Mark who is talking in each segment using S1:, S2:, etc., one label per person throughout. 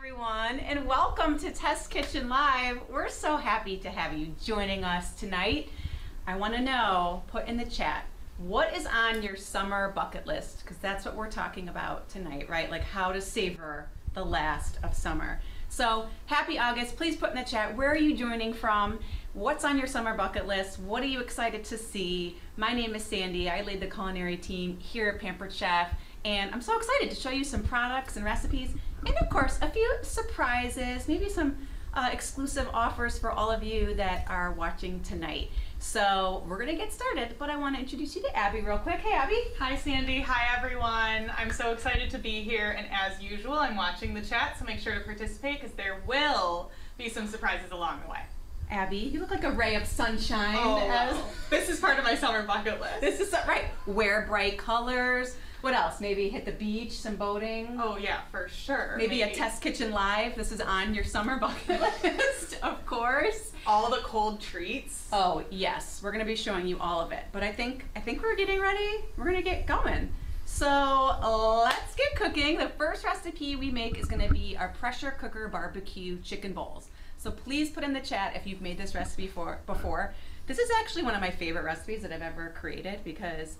S1: everyone, and welcome to Test Kitchen Live. We're so happy to have you joining us tonight. I want to know, put in the chat, what is on your summer bucket list? Because that's what we're talking about tonight, right? Like how to savor the last of summer. So happy August. Please put in the chat, where are you joining from? What's on your summer bucket list? What are you excited to see? My name is Sandy. I lead the culinary team here at Pampered Chef, and I'm so excited to show you some products and recipes, and of course a few surprises, maybe some exclusive offers for all of you that are watching tonight. So we're gonna get started, but I want to introduce you to Abby real quick. Hey Abby.
S2: Hi Sandy, hi everyone. I'm so excited to be here, and as usual I'm watching the chat, so make sure to participate because there will be some surprises along the way.
S1: Abby, you look like a ray of sunshine.
S2: Oh, this is part of my summer bucket list.
S1: This is right. Wear bright colors. What else? Maybe hit the beach, some boating.
S2: Oh yeah, for sure.
S1: Maybe a Test Kitchen Live. This is on your summer bucket list, of course.
S2: All the cold treats.
S1: Oh yes, we're gonna be showing you all of it. But I think we're getting ready. We're gonna get going. So let's get cooking. The first recipe we make is gonna be our pressure cooker barbecue chicken bowls. So please put in the chat if you've made this recipe before. This is actually one of my favorite recipes that I've ever created because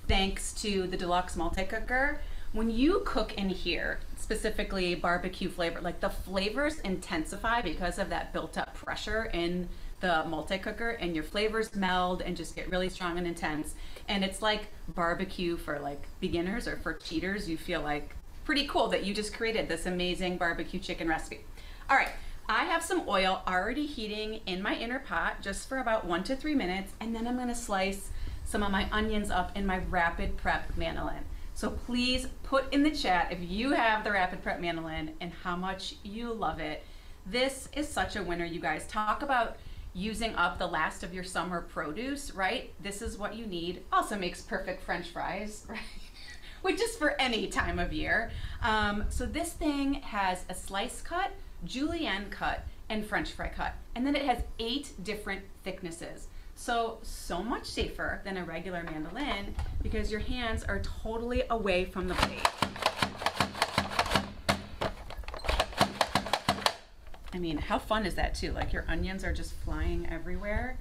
S1: thanks to the deluxe multi-cooker, when you cook in here, specifically barbecue flavor, like the flavors intensify because of that built up pressure in the multi-cooker, and your flavors meld and just get really strong and intense. And it's like barbecue for like beginners or for cheaters. You feel like pretty cool that you just created this amazing barbecue chicken recipe. All right. I have some oil already heating in my inner pot just for about 1 to 3 minutes, and then I'm going to slice some of my onions up in my Rapid Prep mandolin. So please put in the chat if you have the Rapid Prep mandolin and how much you love it. This is such a winner, you guys. Talk about using up the last of your summer produce, right? This is what you need. Also makes perfect French fries, right? Which is for any time of year. So this thing has a slice cut, julienne cut, and French fry cut. And then it has 8 different thicknesses. So much safer than a regular mandolin because your hands are totally away from the plate. I mean, how fun is that too? Like your onions are just flying everywhere.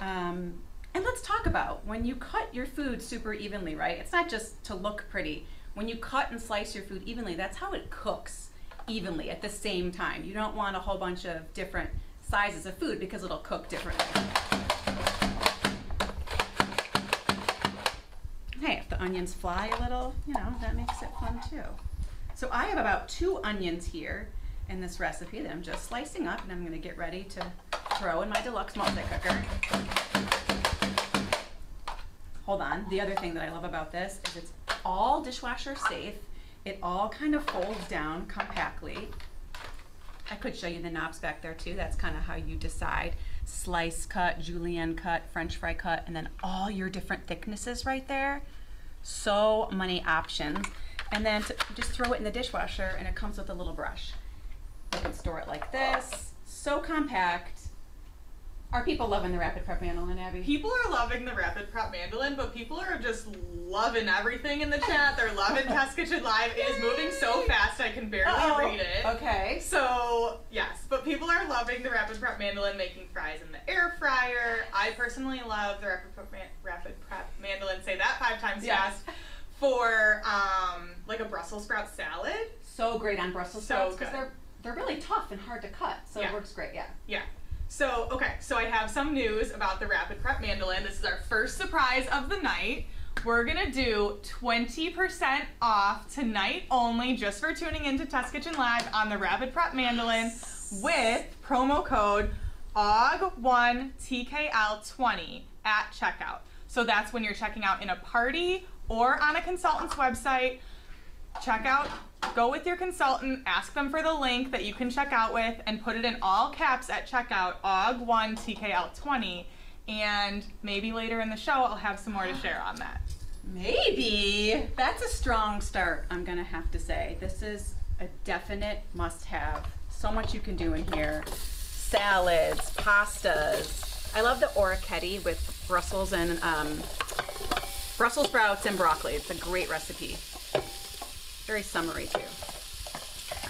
S1: And let's talk about when you cut your food super evenly, right? It's not just to look pretty. When you cut and slice your food evenly, that's how it cooks evenly at the same time. You don't want a whole bunch of different sizes of food because it'll cook differently. Hey, if the onions fly a little, you know, that makes it fun too. So I have about 2 onions here in this recipe that I'm just slicing up, and I'm gonna get ready to throw in my deluxe multi-cooker. Hold on, the other thing that I love about this is it's all dishwasher safe. It all kind of folds down compactly. I could show you the knobs back there too. That's kind of how you decide. Slice cut, julienne cut, French fry cut, and then all your different thicknesses right there. So many options. And then just throw it in the dishwasher and it comes with a little brush. You can store it like this. So compact. Are people loving the Rapid Prep mandolin, Abby?
S2: People are loving the Rapid Prep mandolin, but people are just loving everything in the chat. They're loving Test Kitchen Live. It is moving so fast I can barely read it.
S1: Okay.
S2: So, yes, but people are loving the Rapid Prep mandolin, making fries in the air fryer. I personally love the Rapid Prep mandolin, say that 5 times fast, for like a Brussels sprout salad.
S1: So great on Brussels sprouts because they're really tough and hard to cut, so it works great, yeah. So, okay, so I have some news about the Rapid Prep mandolin. This is our first surprise of the night. We're gonna do 20% off tonight only, just for tuning into Test Kitchen Live on the Rapid Prep mandolin with promo code OG1TKL20 at checkout. So that's when you're checking out in a party or on a consultant's website. Check out, go with your consultant, ask them for the link that you can check out with, and put it in all caps at checkout, OG1TKL20, and maybe later in the show I'll have some more to share on that. Maybe. That's a strong start, I'm gonna have to say. This is a definite must-have. So much you can do in here. Salads, pastas. I love the orecchiette with Brussels sprouts and broccoli. It's a great recipe. Very summery too.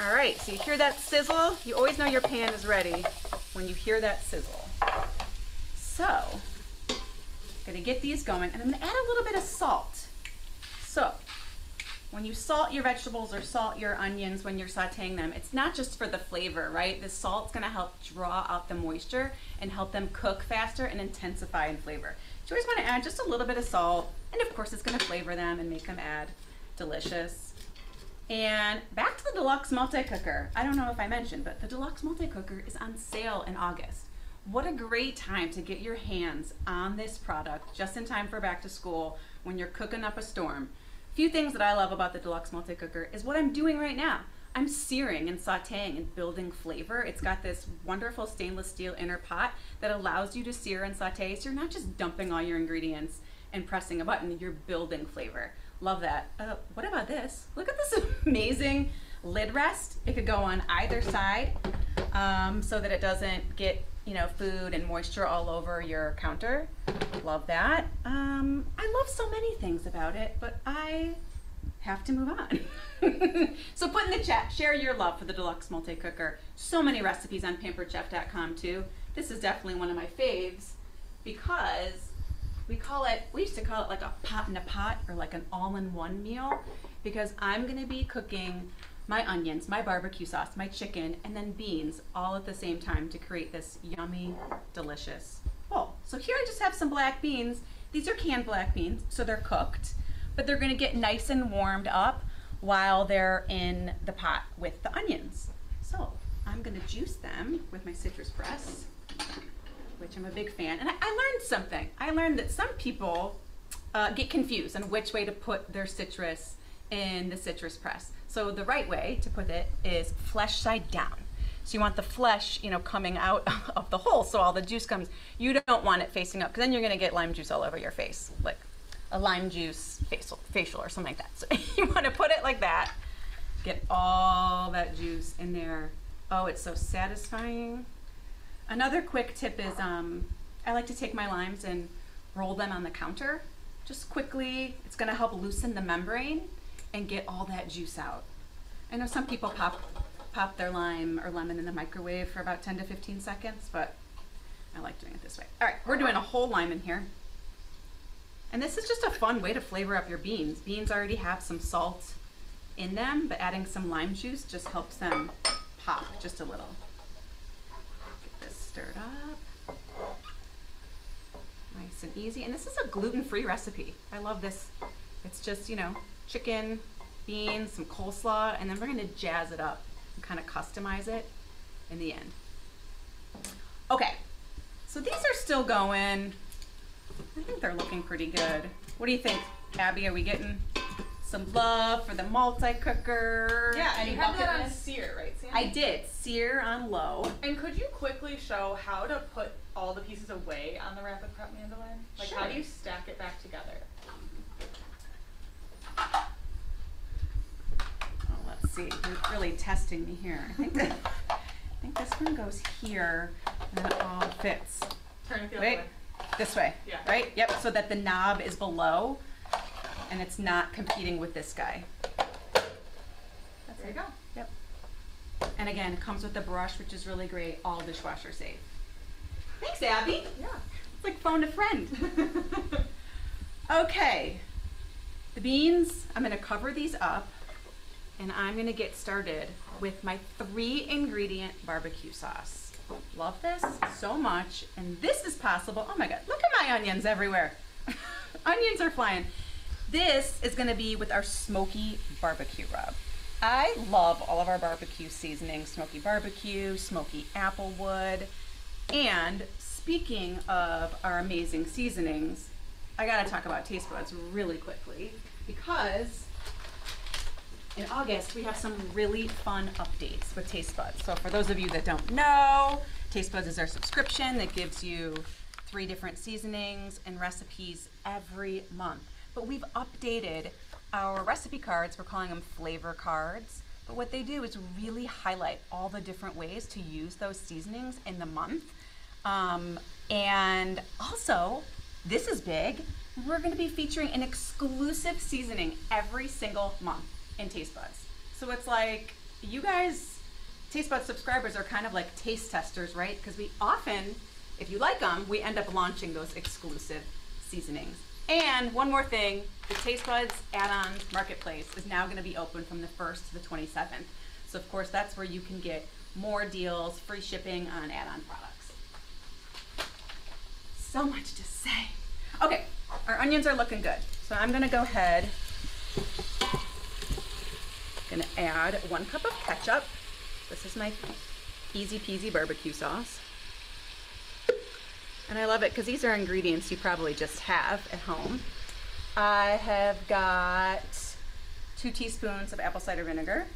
S1: All All right, so you hear that sizzle? You always know your pan is ready when you hear that sizzle. So, I'm gonna get these going, and I'm gonna add a little bit of salt. So, when you salt your vegetables or salt your onions when you're sauteing them, it's not just for the flavor, right? The salt's gonna help draw out the moisture and help them cook faster and intensify in flavor. So you always wanna add just a little bit of salt, and of course it's gonna flavor them and make them add delicious. And back to the Deluxe Multi-Cooker. I don't know if I mentioned, but the Deluxe Multi-Cooker is on sale in August. What a great time to get your hands on this product just in time for back to school when you're cooking up a storm. A few things that I love about the Deluxe Multi-Cooker is what I'm doing right now. I'm searing and sauteing and building flavor. It's got this wonderful stainless steel inner pot that allows you to sear and saute, so you're not just dumping all your ingredients and pressing a button, you're building flavor. Love that. What about this? Look at this amazing lid rest. It could go on either side so that it doesn't get, you know, food and moisture all over your counter. Love that. I love so many things about it, but I have to move on. So put in the chat, share your love for the Deluxe Multi-Cooker. So many recipes on pamperedchef.com too. This is definitely one of my faves because we used to call it like a pot in a pot or like an all-in-one meal, because I'm gonna be cooking my onions, my barbecue sauce, my chicken, and then beans all at the same time to create this yummy, delicious bowl. So here I just have some black beans. These are canned black beans, so they're cooked, but they're gonna get nice and warmed up while they're in the pot with the onions. So I'm gonna juice them with my citrus press, which I'm a big fan. And I learned something. I learned that some people get confused on which way to put their citrus in the citrus press. So the right way to put it is flesh side down. So you want the flesh, you know, coming out of the hole so all the juice comes. You don't want it facing up, because then you're gonna get lime juice all over your face, like a lime juice facial or something like that. So you wanna put it like that, get all that juice in there. Oh, it's so satisfying. Another quick tip is I like to take my limes and roll them on the counter. Just quickly, it's gonna help loosen the membrane and get all that juice out. I know some people pop their lime or lemon in the microwave for about 10 to 15 seconds, but I like doing it this way. All right, we're doing a whole lime in here. And this is just a fun way to flavor up your beans. Beans already have some salt in them, but adding some lime juice just helps them pop just a little. Stirred up, nice and easy. And this is a gluten-free recipe. I love this. It's just, you know, chicken, beans, some coleslaw, and then we're gonna jazz it up and kind of customize it in the end. Okay, so these are still going. I think they're looking pretty good. What do you think, Abby? Are we getting some love for the multi-cooker?
S2: Yeah, and you have that on sear, right, Sam?
S1: I did, sear on low.
S2: And could you quickly show how to put all the pieces away on the rapid prep mandolin? Like,
S1: sure.
S2: How do you stack it back together?
S1: Oh, let's see. You're really testing me here. I think this one goes here, and then it all fits.
S2: Turn it the other way.
S1: This way.
S2: Yeah.
S1: Right? Yep. So that the knob is below, and it's not competing with this guy.
S2: There you go.
S1: Yep. And again, it comes with a brush, which is really great. All dishwasher safe. Thanks, Abby.
S2: Yeah.
S1: It's like phone a friend. Okay. The beans, I'm gonna cover these up, and I'm gonna get started with my 3-ingredient barbecue sauce. Love this so much, and this is possible. Oh my God, look at my onions everywhere. Onions are flying. This is gonna be with our smoky barbecue rub. I love all of our barbecue seasonings, smoky barbecue, smoky applewood, and speaking of our amazing seasonings, I gotta talk about taste buds really quickly, because in August we have some really fun updates with Taste Buds. So for those of you that don't know, Taste Buds is our subscription that gives you 3 different seasonings and recipes every month. But we've updated our recipe cards. We're calling them flavor cards. But what they do is really highlight all the different ways to use those seasonings in the month. And also, this is big, we're gonna be featuring an exclusive seasoning every single month in Taste Buds. So it's like, you guys, Taste Buds subscribers, are kind of like taste testers, right? Because we often, if you like them, we end up launching those exclusive seasonings. And one more thing, the Taste Buds Add-ons Marketplace is now going to be open from the 1st to the 27th. So of course that's where you can get more deals, free shipping on add-on products. So much to say. Okay, our onions are looking good. So I'm going to go ahead, gonna add 1 cup of ketchup. This is my easy peasy barbecue sauce. And I love it because these are ingredients you probably just have at home. I have got 2 teaspoons of apple cider vinegar,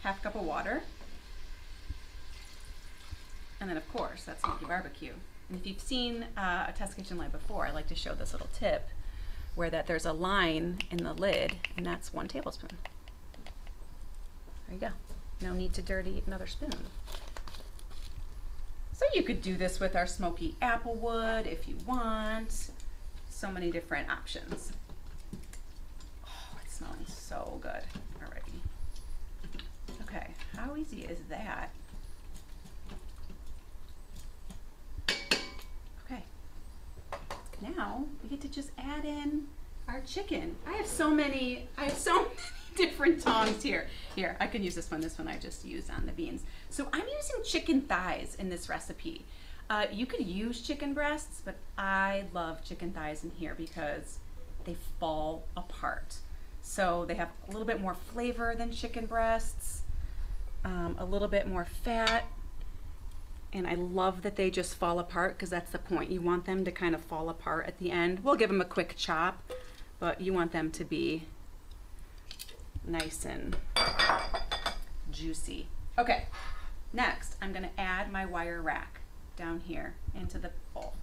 S1: 1/2 cup of water, and then of course that's Smoky Barbecue. And if you've seen a Test Kitchen Live before, I like to show this little tip where there's a line in the lid, and that's 1 tablespoon. There you go. No need to dirty another spoon. So you could do this with our smoky applewood if you want. So many different options. Oh, it's smelling so good already. Okay, how easy is that? Okay, now we get to just add in our chicken. I have so many different tongs here. Here, I can use this one. This one I just used on the beans. So I'm using chicken thighs in this recipe. You could use chicken breasts, but I love chicken thighs in here because they fall apart. So they have a little bit more flavor than chicken breasts, a little bit more fat, and I love that they just fall apart because that's the point. You want them to kind of fall apart at the end. We'll give them a quick chop, but you want them to be nice and juicy. Okay, next I'm gonna add my wire rack down here into the bowl.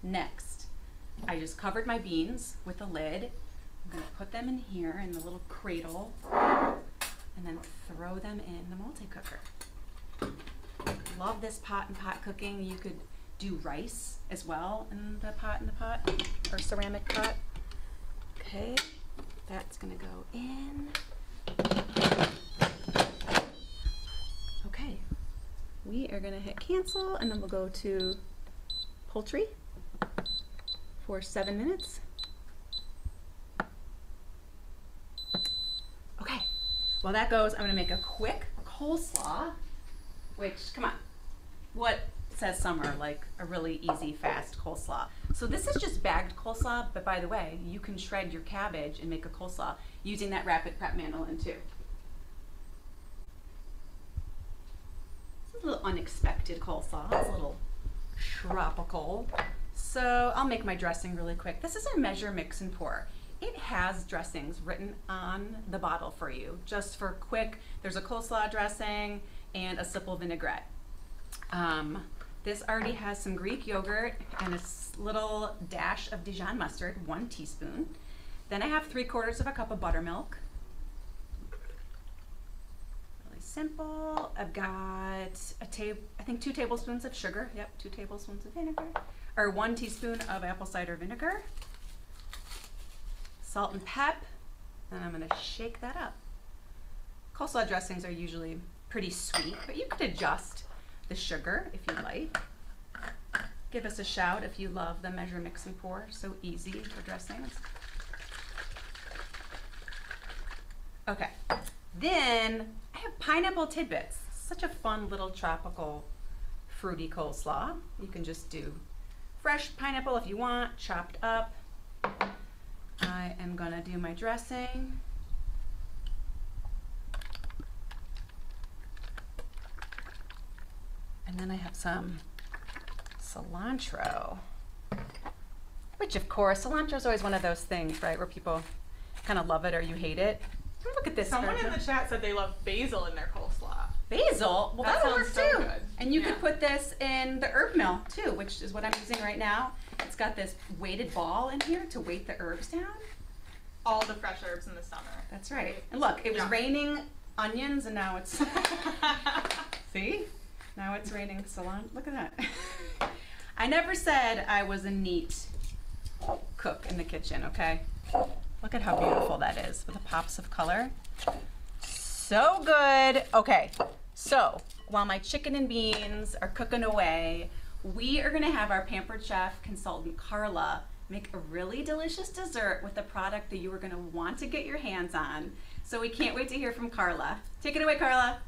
S1: Next, I just covered my beans with a lid. I'm gonna put them in here in the little cradle and then throw them in the multi-cooker. Love this pot and pot cooking. You could do rice as well in the pot or ceramic pot. Okay, that's gonna go in. Okay, we are gonna hit cancel and then we'll go to poultry for 7 minutes. Okay, while that goes, I'm gonna make a quick coleslaw, which, come on, what says summer like a really easy, fast coleslaw? So this is just bagged coleslaw, but by the way, you can shred your cabbage and make a coleslaw using that rapid prep mandolin too. It's a little unexpected coleslaw. It's a little tropical. So I'll make my dressing really quick. This is our measure, mix, and pour. It has dressings written on the bottle for you, just for quick. There's a coleslaw dressing and a simple vinaigrette. This already has some Greek yogurt and a little dash of Dijon mustard, 1 teaspoon. Then I have 3/4 cup of buttermilk. Really simple. I've got I think 2 tablespoons of sugar. Yep, 2 tablespoons of vinegar, or 1 teaspoon of apple cider vinegar. Salt and pep. Then I'm gonna shake that up. Coleslaw dressings are usually pretty sweet, but you could adjust the sugar if you like. Give us a shout if you love the measure, mix, and pour. So easy for dressings. Okay, then I have pineapple tidbits. Such a fun little tropical fruity coleslaw. You can just do fresh pineapple if you want, chopped up. I am gonna do my dressing. And then I have some cilantro, which of course, cilantro is always one of those things, right, where people kind of love it or you hate it. Look at this.
S2: Someone in the chat said they love basil in their coleslaw.
S1: Basil? Well, that'll work
S2: so
S1: too.
S2: Good.
S1: And you could put this in the herb mill too, which is what I'm using right now. It's got this weighted ball in here to weight the herbs down.
S2: All the fresh herbs in the summer.
S1: That's right. And look, it was raining onions and now it's, see? Now it's raining cilantro. Look at that. I never said I was a neat cook in the kitchen, okay? Look at how beautiful that is with the pops of color. so good. Okay, so while my chicken and beans are cooking away, we are gonna have our Pampered Chef consultant, Carla, make a really delicious dessert with a product that you are gonna want to get your hands on. So we can't wait to hear from Carla. Take it away, Carla.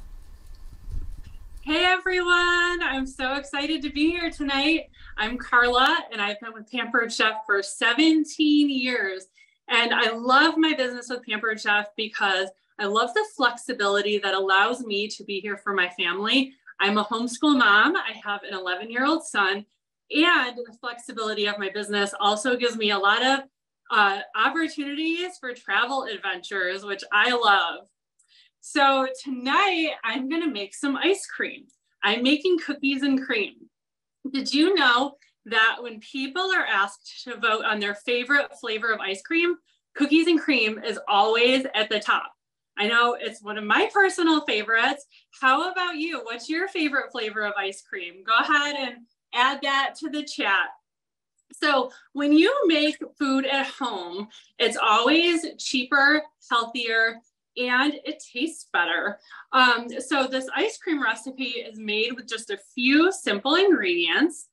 S3: Hey everyone, I'm so excited to be here tonight. I'm Carla and I've been with Pampered Chef for 17 years. And I love my business with Pampered Chef because I love the flexibility that allows me to be here for my family. I'm a homeschool mom. I have an 11-year-old son, and the flexibility of my business also gives me a lot of opportunities for travel adventures, which I love. So tonight I'm gonna make some ice cream. I'm making cookies and cream. Did you know that when people are asked to vote on their favorite flavor of ice cream, cookies and cream is always at the top? I know it's one of my personal favorites. How about you? What's your favorite flavor of ice cream? Go ahead and add that to the chat. So when you make food at home, it's always cheaper, healthier, and it tastes better. So this ice cream recipe is made with just a few simple ingredients,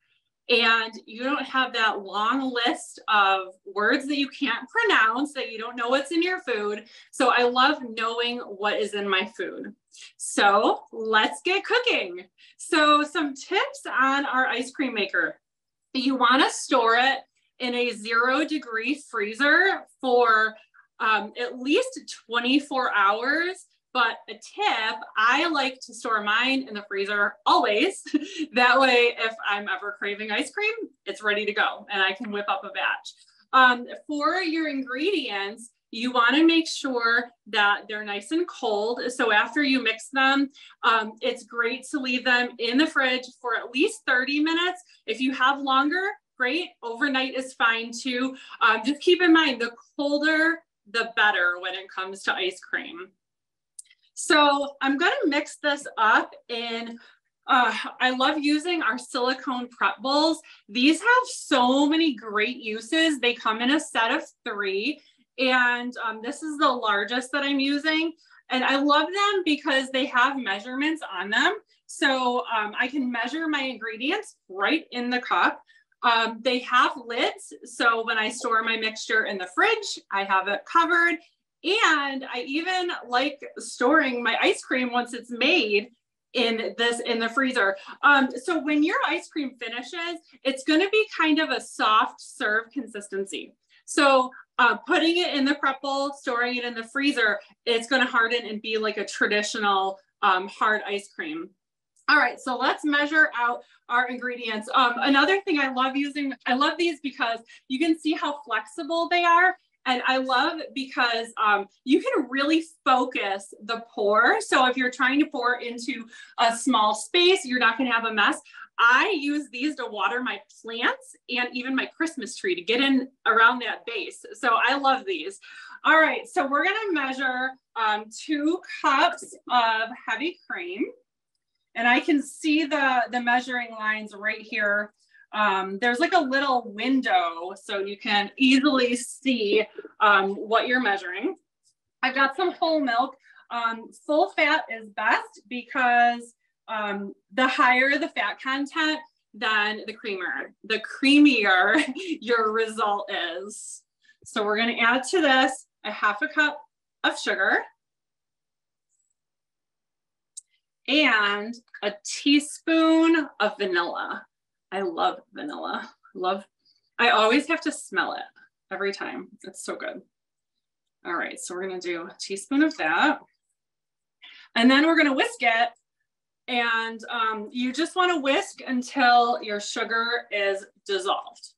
S3: and you don't have that long list of words that you can't pronounce, that you don't know what's in your food. So I love knowing what is in my food. So let's get cooking. So some tips on our ice cream maker. You want to store it in a 0-degree freezer for at least 24 hours. But a tip, I like to store mine in the freezer always. That way, if I'm ever craving ice cream, it's ready to go and I can whip up a batch. For your ingredients, you want to make sure that they're nice and cold. So after you mix them, it's great to leave them in the fridge for at least 30 minutes. If you have longer, great. Overnight is fine too. Just keep in mind, the colder, the better when it comes to ice cream. So I'm going to mix this up in, I love using our silicone prep bowls. These have so many great uses. They come in a set of 3, and this is the largest that I'm using. And I love them because they have measurements on them. So I can measure my ingredients right in the cup. They have lids, so when I store my mixture in the fridge, I have it covered. And I even like storing my ice cream once it's made in the freezer. So when your ice cream finishes, it's going to be kind of a soft serve consistency. So putting it in the prep bowl, storing it in the freezer, it's going to harden and be like a traditional hard ice cream. All right, so let's measure out our ingredients. Another thing I love these because you can see how flexible they are. And I love because you can really focus the pour. So if you're trying to pour into a small space, you're not gonna have a mess. I use these to water my plants and even my Christmas tree to get in around that base. So I love these. All right, so we're gonna measure 2 cups of heavy cream. And I can see the measuring lines right here. There's like a little window so you can easily see what you're measuring. I've got some whole milk. Full fat is best because the higher the fat content, then the creamier your result is. So we're gonna add to this a 1/2 cup of sugar and a teaspoon of vanilla. I love vanilla. I always have to smell it every time. It's so good. All right, so we're gonna do a teaspoon of that. And then we're gonna whisk it. And you just wanna whisk until your sugar is dissolved.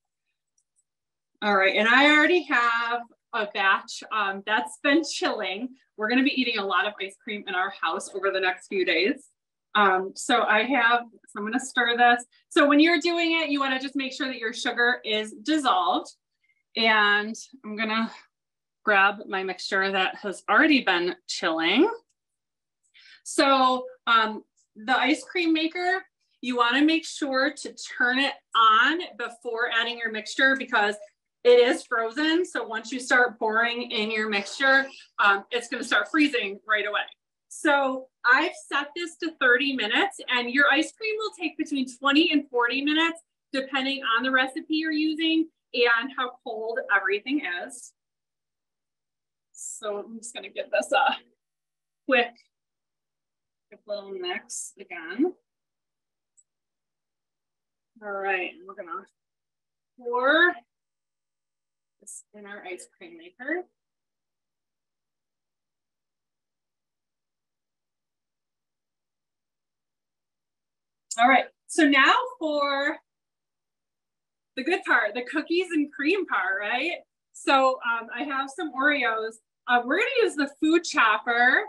S3: All right, and I already have a batch that's been chilling. We're gonna be eating a lot of ice cream in our house over the next few days. So I'm gonna stir this. So when you're doing it, you wanna just make sure that your sugar is dissolved. And I'm gonna grab my mixture that has already been chilling. So the ice cream maker, you wanna make sure to turn it on before adding your mixture because it is frozen. So once you start pouring in your mixture, it's gonna start freezing right away. So I've set this to 30 minutes, and your ice cream will take between 20 and 40 minutes, depending on the recipe you're using and how cold everything is. So I'm just gonna give this a quick little mix again. All right, and we're gonna pour this in our ice cream maker. All right, so now for the good part, the cookies and cream part, right? So I have some Oreos. We're gonna use the food chopper.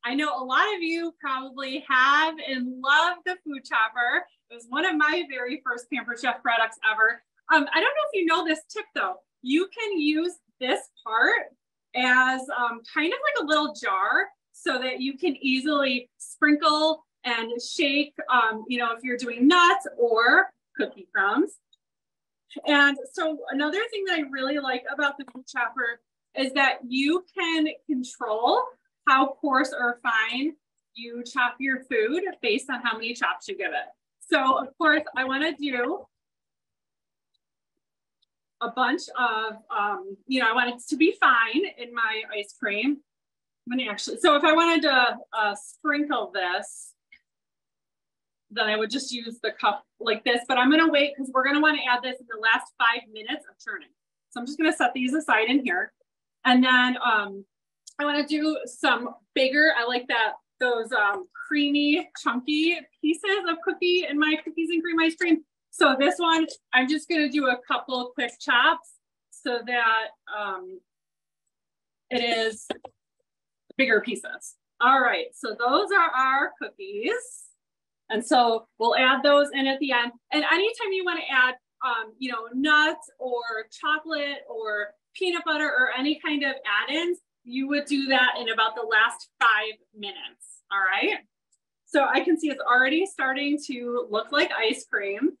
S3: I know a lot of you probably have and love the food chopper. It was one of my very first Pampered Chef products ever. I don't know if you know this tip though. You can use this part as kind of like a little jar so that you can easily sprinkle and shake, you know, if you're doing nuts or cookie crumbs. And so another thing that I really like about the food chopper is that you can control how coarse or fine you chop your food based on how many chops you give it. So of course I want to do a bunch of, you know, I want it to be fine in my ice cream. I'm gonna actually, so if I wanted to sprinkle this, then I would just use the cup like this, but I'm gonna wait because we're gonna wanna add this in the last 5 minutes of churning. So I'm just gonna set these aside in here. And then I wanna do some bigger, I like that, those creamy, chunky pieces of cookie in my cookies and cream ice cream. So this one, I'm just gonna do a couple quick chops so that it is bigger pieces. All right, so those are our cookies. And so we'll add those in at the end. And anytime you want to add, you know, nuts or chocolate or peanut butter or any kind of add-ins, you would do that in about the last 5 minutes. All right. So I can see it's already starting to look like ice cream.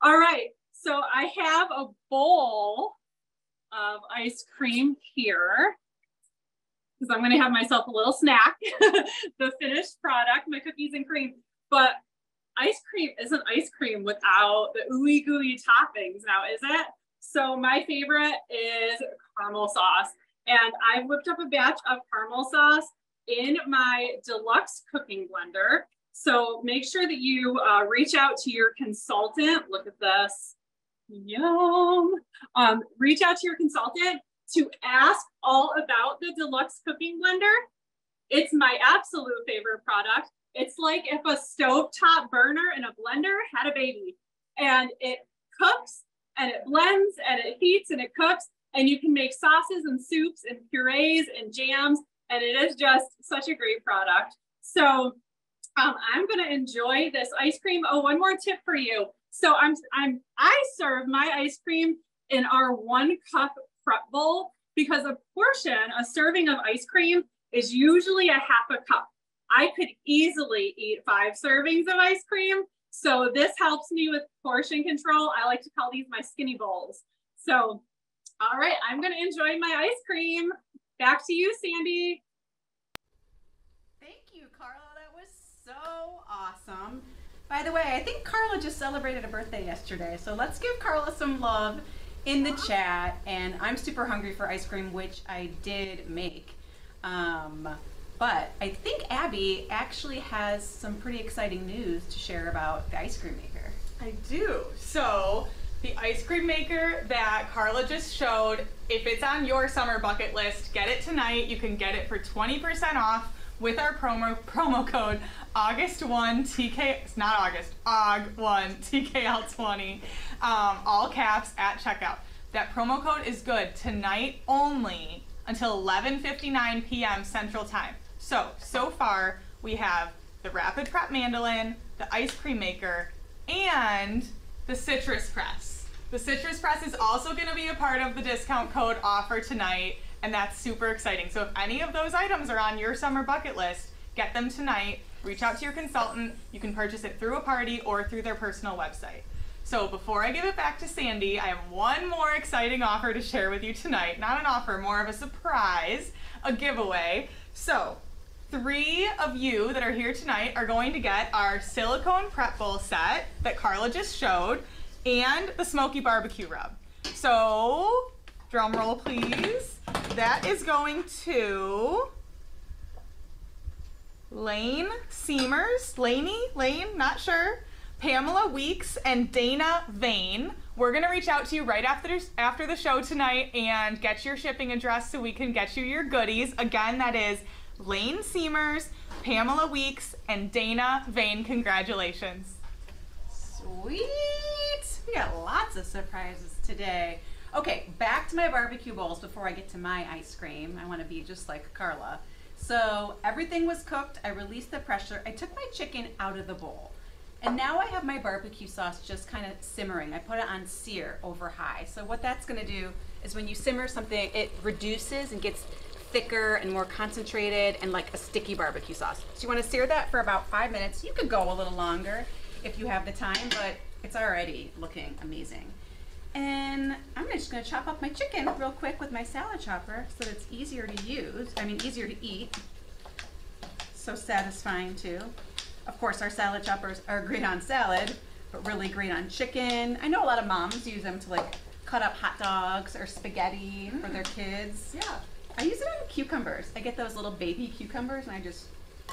S3: All right. So I have a bowl of ice cream here because I'm going to have myself a little snack, the finished product, my cookies and cream. But ice cream isn't ice cream without the ooey gooey toppings now, is it? So my favorite is caramel sauce. And I whipped up a batch of caramel sauce in my deluxe cooking blender. So make sure that you reach out to your consultant. Look at this. Yum. Reach out to your consultant to ask all about the deluxe cooking blender. It's my absolute favorite product. It's like if a stovetop burner and a blender had a baby, and it cooks and it blends and it heats and it cooks, and you can make sauces and soups and purees and jams, and it is just such a great product. So I'm going to enjoy this ice cream. Oh, one more tip for you. So I serve my ice cream in our 1 cup prep bowl because a serving of ice cream is usually a half a cup. I could easily eat 5 servings of ice cream. So this helps me with portion control. I like to call these my skinny bowls. So, all right, I'm gonna enjoy my ice cream. Back to you, Sandy.
S1: Thank you, Carla. That was so awesome. By the way, I think Carla just celebrated a birthday yesterday. So let's give Carla some love in the chat. And I'm super hungry for ice cream, which I did make. But I think Abby actually has some pretty exciting news to share about the ice cream maker.
S2: I do. So the ice cream maker that Carla just showed, if it's on your summer bucket list, get it tonight. You can get it for 20% off with our promo code August1 TK, it's not August, AUG1 TKL20, all caps at checkout. That promo code is good tonight only until 11:59 p.m. Central Time. So far we have the Rapid Prep Mandolin, the ice cream maker, and the citrus press. The citrus press is also going to be a part of the discount code offer tonight, and that's super exciting. So if any of those items are on your summer bucket list, get them tonight. Reach out to your consultant. You can purchase it through a party or through their personal website. So before I give it back to Sandy, I have one more exciting offer to share with you tonight. Not an offer, more of a surprise, a giveaway. So 3 of you that are here tonight are going to get our silicone prep bowl set that Carla just showed and the smoky barbecue rub. So, drum roll please. That is going to Lane Seamers, Lane, not sure, Pamela Weeks, and Dana Vane. We're gonna reach out to you right after the show tonight and get your shipping address so we can get you your goodies. Again, that is Lane Seamers, Pamela Weeks, and Dana Vane. Congratulations.
S1: Sweet. We got lots of surprises today. Okay, back to my barbecue bowls before I get to my ice cream. I want to be just like Carla. So everything was cooked. I released the pressure. I took my chicken out of the bowl. And now I have my barbecue sauce just kind of simmering. I put it on sear over high. So what that's going to do is when you simmer something, it reduces and gets thicker and more concentrated and like a sticky barbecue sauce. So you want to sear that for about 5 minutes. You could go a little longer if you have the time, but it's already looking amazing. And I'm just going to chop up my chicken real quick with my salad chopper so that it's easier to use. I mean, easier to eat. So satisfying too. Of course, our salad choppers are great on salad, but really great on chicken. I know a lot of moms use them to like cut up hot dogs or spaghetti for their kids.
S2: Yeah.
S1: I use it on cucumbers. I get those little baby cucumbers and I just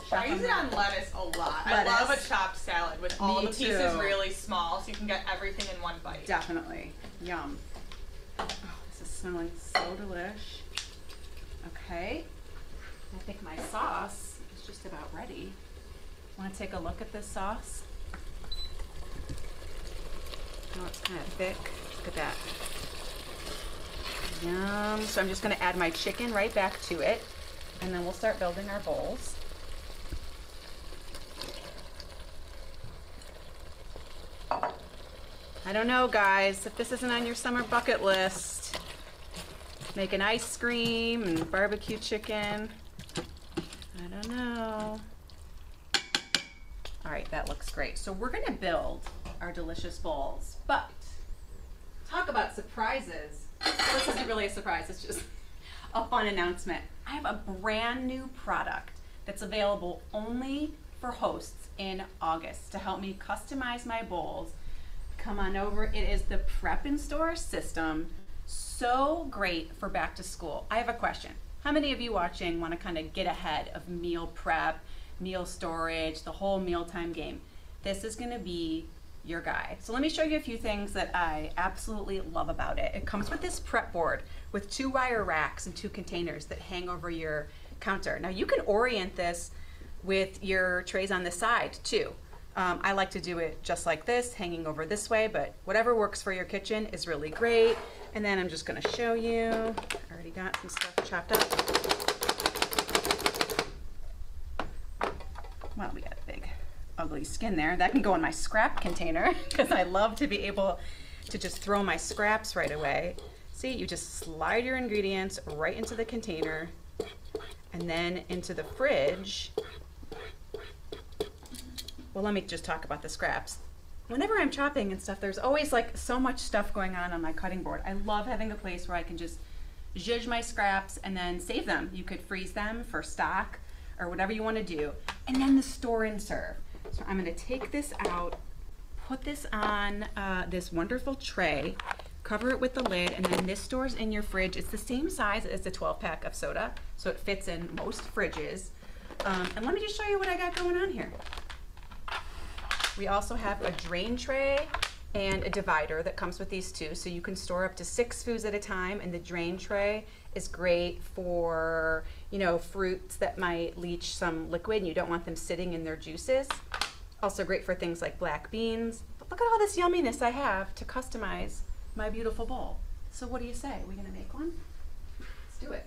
S1: chop
S2: I use
S1: them
S2: it on lettuce a lot.
S1: Lettuce.
S2: I love a chopped salad with all
S1: Me
S2: the pieces
S1: too.
S2: really small so you can get everything in one bite.
S1: Definitely. Yum. Oh, this is smelling so delish. Okay. I think my sauce is just about ready. Want to take a look at this sauce? Oh, it's kind of thick. Look at that. Yum. So I'm just going to add my chicken right back to it, and then we'll start building our bowls. I don't know, guys, if this isn't on your summer bucket list. Making ice cream and barbecue chicken. I don't know. All right, that looks great. So we're gonna build our delicious bowls, but talk about surprises. This isn't really a surprise, it's just a fun announcement. I have a brand new product that's available only for hosts in August to help me customize my bowls. Come on over. It is the Prep and Store system. So great for back to school. I have a question. How many of you watching want to kind of get ahead of meal prep, meal storage, the whole mealtime game? This is going to be your guide. So let me show you a few things that I absolutely love about it. It comes with this prep board with 2 wire racks and 2 containers that hang over your counter. Now you can orient this with your trays on the side too. I like to do it just like this, hanging over this way, but whatever works for your kitchen is really great. And then I'm just gonna show you, I already got some stuff chopped up. Well, we got a big ugly skin there. That can go in my scrap container because I love to be able to just throw my scraps right away. See, you just slide your ingredients right into the container and then into the fridge. Well, let me just talk about the scraps. Whenever I'm chopping and stuff, there's always like so much stuff going on my cutting board. I love having a place where I can just zhuzh my scraps and then save them. You could freeze them for stock or whatever you want to do. And then the store and serve. So I'm going to take this out, put this on this wonderful tray, cover it with the lid, and then this stores in your fridge. It's the same size as the 12-pack of soda, so it fits in most fridges. And let me just show you what I got going on here. We also have a drain tray and a divider that comes with these two, so you can store up to 6 foods at a time, and the drain tray is great for, you know, fruits that might leach some liquid and you don't want them sitting in their juices. Also great for things like black beans. But look at all this yumminess I have to customize my beautiful bowl. So what do you say? Are we gonna make one? Let's do it.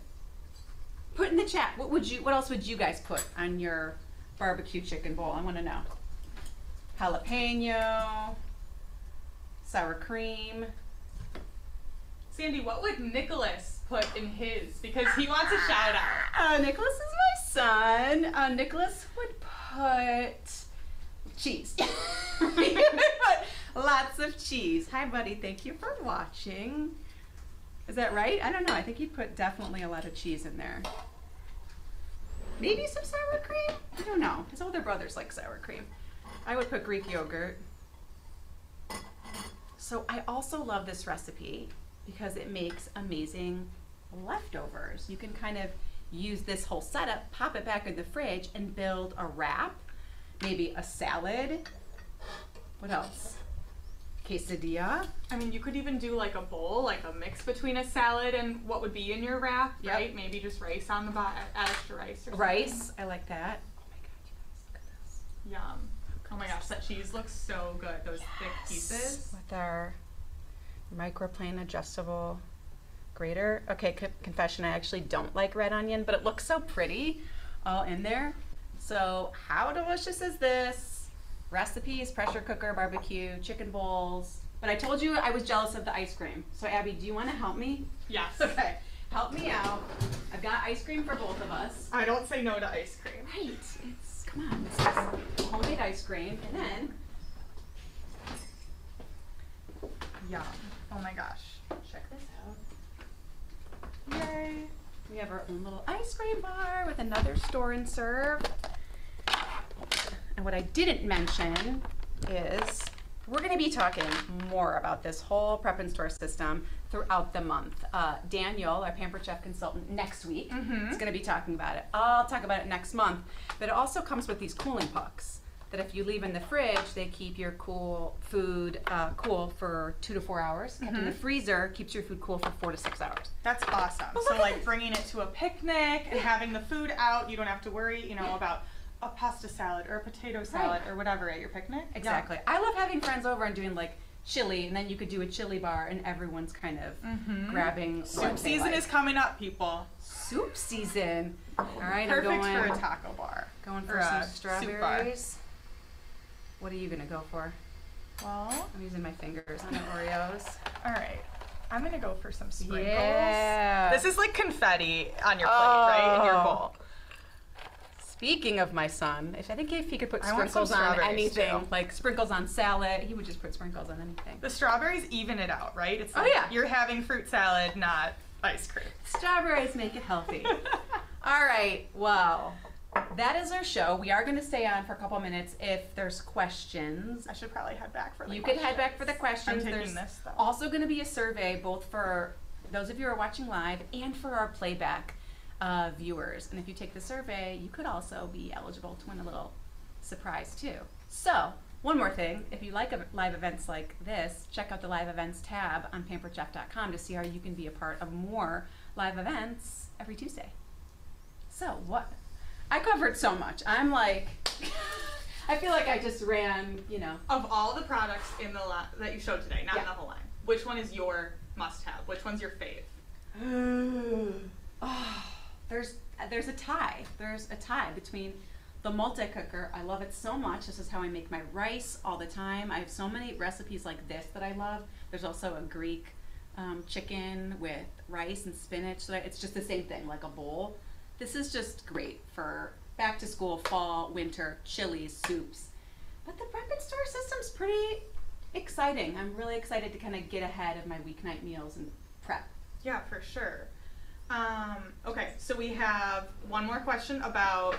S1: Put in the chat, what else would you guys put on your barbecue chicken bowl? I wanna know. Jalapeno, sour cream.
S2: Sandy, what would Nicholas put in his? Because he wants a shout out.
S1: Nicholas is my son. Nicholas would put cheese. He would put lots of cheese. Hi, buddy. Thank you for watching. Is that right? I don't know. I think he'd put definitely a lot of cheese in there. maybe some sour cream. I don't know. His older brothers like sour cream. I would put Greek yogurt. So I also love this recipe because it makes amazing leftovers. You can kind of use this whole setup, pop it back in the fridge, and build a wrap, maybe a salad. What else? Quesadilla.
S2: I mean, you could even do like a bowl, like a mix between a salad and what would be in your wrap, right? Maybe just rice on the bottom, extra rice or something.
S1: Rice, I like that. Oh my god, you guys, look at this.
S2: Yum. Oh my gosh, that cheese looks so good. Those thick pieces.
S1: With our microplane adjustable grater. Okay, confession, I actually don't like red onion, but it looks so pretty all in there. So how delicious is this? Recipes, pressure cooker, barbecue, chicken bowls. But I told you I was jealous of the ice cream. So Abby, do you want to help me?
S2: Yes.
S1: Okay, help me out. I've got ice cream for both of us.
S2: I don't say no to ice cream.
S1: Right, it's, come on, this is homemade ice cream. And then,
S2: Yum. Oh my gosh.
S1: check this out. Yay. We have our own little ice cream bar with another store and serve. And what I didn't mention is we're going to be talking more about this whole prep and store system throughout the month. Daniel, our Pampered Chef consultant, next week is going to be talking about it. I'll talk about it next month. But it also comes with these cooling pucks that if you leave in the fridge, they keep your cool food cool for 2 to 4 hours. Kept in the freezer keeps your food cool for 4 to 6 hours.
S2: That's awesome. So like bringing it to a picnic and having the food out, you don't have to worry, you know, about a pasta salad or a potato salad or whatever at your picnic.
S1: Exactly.
S2: Yeah.
S1: I love having friends over and doing like chili, and then you could do a chili bar and everyone's kind of grabbing
S2: Soup season is coming up, people.
S1: Soup season. All right,
S2: Perfect
S1: I'm going
S2: for a taco bar.
S1: Going for
S2: or
S1: some
S2: a soup bar.
S1: strawberries. What are you gonna go for?
S2: Well,
S1: I'm using my fingers on the Oreos.
S2: all right. I'm gonna go for some sprinkles.
S1: Yeah.
S2: This is like confetti on your plate, right? In your bowl.
S1: Speaking of my son, I think if he could put
S2: I want some
S1: sprinkles on
S2: strawberries,
S1: anything,
S2: too.
S1: like sprinkles on salad, he would just put sprinkles on anything.
S2: The strawberries even it out, right? It's
S1: Oh,
S2: like
S1: yeah.
S2: you're having fruit salad, not ice cream.
S1: Strawberries make it healthy. All right, well, that is our show. We are going to stay on for a couple minutes if there's questions.
S2: I should probably head back for the
S1: You
S2: questions.
S1: can head back for the questions.
S2: I'm taking
S1: There's
S2: this, though.
S1: also going to be a survey both for those of you who are watching live and for our playback viewers. And if you take the survey, you could also be eligible to win a little surprise too. So, one more thing, if you like live events like this, check out the live events tab on pamperedchef.com to see how you can be a part of more live events every Tuesday. So, what? I covered so much. I'm like, I feel like I just ran, you know.
S2: Of all the products in the that you showed today, not in the whole line, which one is your must-have? Which one's your fave?
S1: Oh, there's a tie. There's a tie between the multi-cooker. I love it so much. This is how I make my rice all the time. I have so many recipes like this that I love. There's also a Greek chicken with rice and spinach. So it's just the same thing, like a bowl. This is just great for back to school, fall, winter, chilies, soups. But the prep and store system's pretty exciting. I'm really excited to kind of get ahead of my weeknight meals and prep.
S2: Yeah, for sure. Okay, so we have one more question about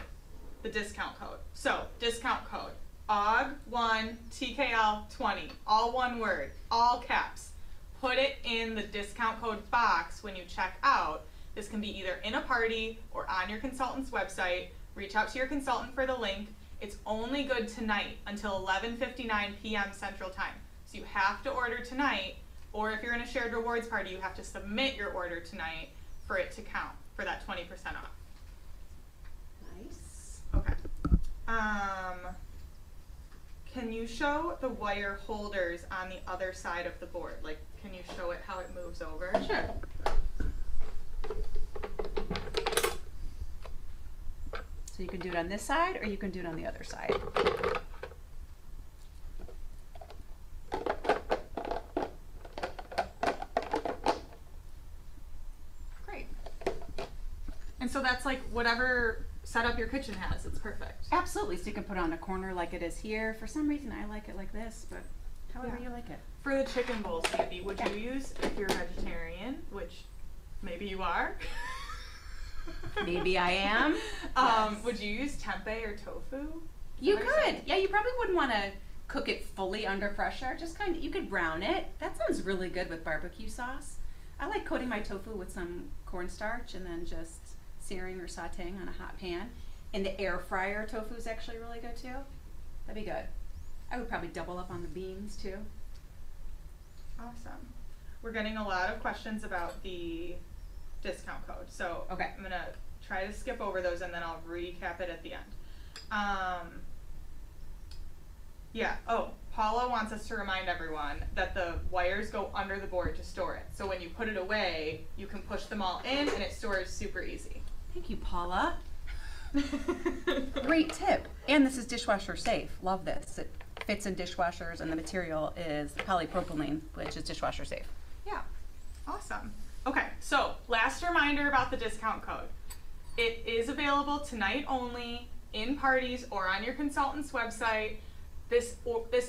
S2: the discount code. So, discount code, OG1 TKL20, all one word, all caps. Put it in the discount code box when you check out. This can be either in a party or on your consultant's website. Reach out to your consultant for the link. It's only good tonight until 11:59 p.m. Central Time. So you have to order tonight, or if you're in a shared rewards party, you have to submit your order tonight for it to count for that 20% off.
S1: Nice.
S2: Okay. Can you show the wire holders on the other side of the board? Like, can you show it how it moves over?
S1: Sure. So you can do it on this side or you can do it on the other side.
S2: Great. And so that's like whatever setup your kitchen has, it's perfect.
S1: Absolutely. So you can put it on a corner like it is here. For some reason I like it like this, but however you like it.
S2: For the chicken bowl, Sandy, would you use, if you're a vegetarian, which maybe you are,
S1: Maybe I am.
S2: Yes. Would you use tempeh or tofu?
S1: You could. Yeah, you probably wouldn't want to cook it fully under pressure. Just kind of, you could brown it. That sounds really good with barbecue sauce. I like coating my tofu with some cornstarch and then just searing or sauteing on a hot pan. In the air fryer, tofu is actually really good too. That'd be good. I would probably double up on the beans too.
S2: Awesome. We're getting a lot of questions about the discount code. So
S1: okay.
S2: I'm going to try to skip over those and then I'll recap it at the end. Yeah. Oh, Paula wants us to remind everyone that the wires go under the board to store it. So when you put it away, you can push them all in and it stores super easy.
S1: Thank you, Paula. Great tip. And this is dishwasher safe. Love this. It fits in dishwashers and the material is polypropylene, which is dishwasher safe.
S2: Yeah. Awesome. Okay, so last reminder about the discount code. It is available tonight only in parties or on your consultant's website. This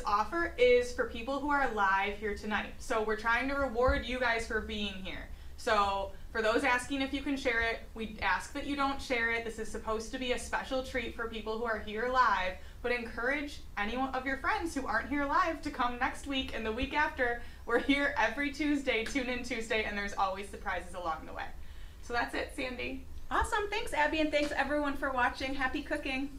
S2: offer is for people who are live here tonight. So we're trying to reward you guys for being here. So for those asking if you can share it, we ask that you don't share it. This is supposed to be a special treat for people who are here live, but encourage any of your friends who aren't here live to come next week and the week after. We're here every Tuesday, Tune In Tuesday, and there's always surprises along the way. So that's it, Sandy.
S1: Awesome. Thanks, Abby, and thanks everyone for watching. Happy cooking.